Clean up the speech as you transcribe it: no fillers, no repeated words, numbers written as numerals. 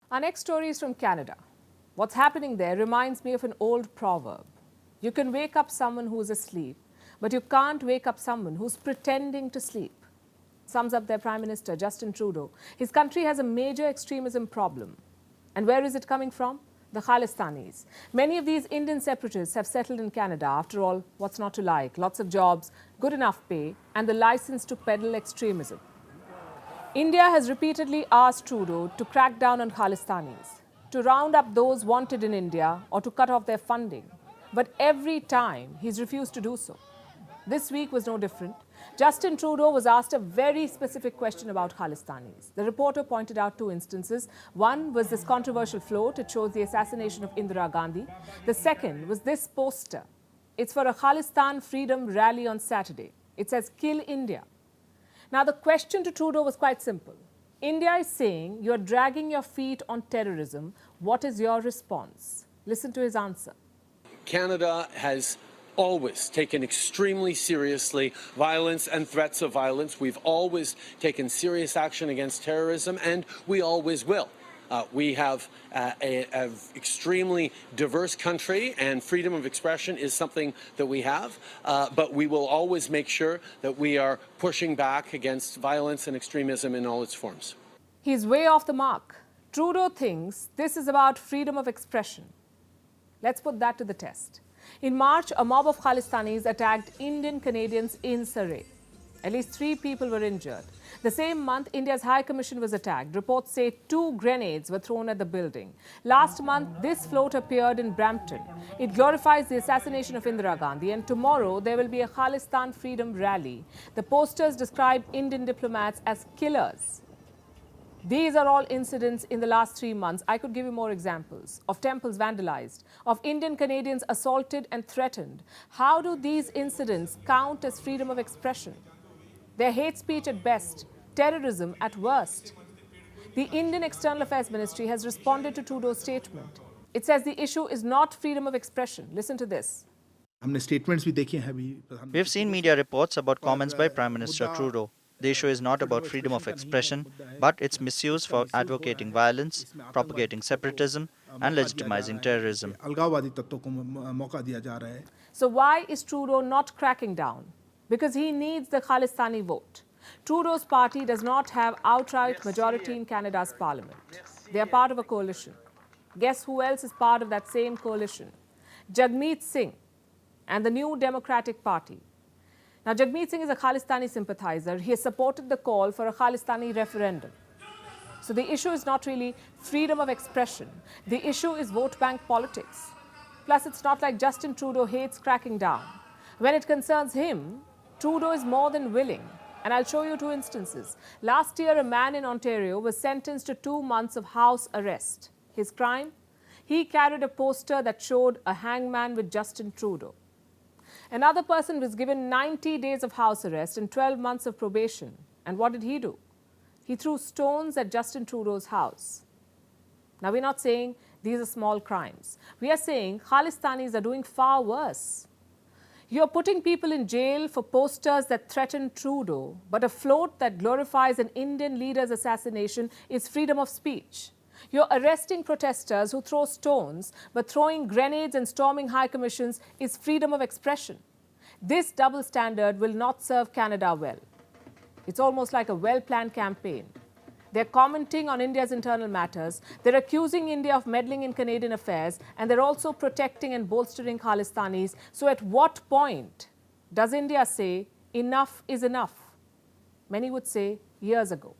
Our next story is from Canada. What's happening there reminds me of an old proverb. You can wake up someone who's asleep, but you can't wake up someone who's pretending to sleep. Sums up their Prime Minister, Justin Trudeau. His country has a major extremism problem. And where is it coming from? The Khalistanis. Many of these Indian separatists have settled in Canada. After all, what's not to like? Lots of jobs, good enough pay, and the license to peddle extremism. India has repeatedly asked Trudeau to crack down on Khalistanis, to round up those wanted in India or to cut off their funding. But every time, he's refused to do so. This week was no different. Justin Trudeau was asked a very specific question about Khalistanis. The reporter pointed out two instances. One was this controversial float. It shows the assassination of Indira Gandhi. The second was this poster. It's for a Khalistan freedom rally on Saturday. It says, "Kill India." Now, the question to Trudeau was quite simple. India is saying you're dragging your feet on terrorism. What is your response? Listen to his answer. Canada has always taken extremely seriously violence and threats of violence. We've always taken serious action against terrorism, and we always will. We have an extremely diverse country, and freedom of expression is something that we have. But we will always make sure that we are pushing back against violence and extremism in all its forms. He's way off the mark. Trudeau thinks this is about freedom of expression. Let's put that to the test. In March, a mob of Khalistanis attacked Indian Canadians in Surrey. At least 3 people were injured. The same month, India's High Commission was attacked. Reports say 2 grenades were thrown at the building. Last month, this float appeared in Brampton. It glorifies the assassination of Indira Gandhi, and tomorrow there will be a Khalistan freedom rally. The posters describe Indian diplomats as killers. These are all incidents in the last 3 months. I could give you more examples of temples vandalized, of Indian Canadians assaulted and threatened. How do these incidents count as freedom of expression? They're hate speech at best, terrorism at worst. The Indian External Affairs Ministry has responded to Trudeau's statement. It says the issue is not freedom of expression. Listen to this. We have seen media reports about comments by Prime Minister Trudeau. The issue is not about freedom of expression, but its misuse for advocating violence, propagating separatism, and legitimizing terrorism. So why is Trudeau not cracking down? Because he needs the Khalistani vote. Trudeau's party does not have outright majority in Canada's parliament. They are part of a coalition. Guess who else is part of that same coalition? Jagmeet Singh and the New Democratic Party. Now, Jagmeet Singh is a Khalistani sympathizer. He has supported the call for a Khalistani referendum. So the issue is not really freedom of expression. The issue is vote bank politics. Plus, it's not like Justin Trudeau hates cracking down. When it concerns him, Trudeau is more than willing. And I'll show you 2 instances. Last year, a man in Ontario was sentenced to 2 months of house arrest. His crime? He carried a poster that showed a hangman with Justin Trudeau. Another person was given 90 days of house arrest and 12 months of probation. And what did he do? He threw stones at Justin Trudeau's house. Now, we're not saying these are small crimes. We are saying Khalistanis are doing far worse. You're putting people in jail for posters that threaten Trudeau, but a float that glorifies an Indian leader's assassination is freedom of speech. You're arresting protesters who throw stones, but throwing grenades and storming high commissions is freedom of expression. This double standard will not serve Canada well. It's almost like a well-planned campaign. They're commenting on India's internal matters, they're accusing India of meddling in Canadian affairs, and they're also protecting and bolstering Khalistanis. So at what point does India say enough is enough? Many would say years ago.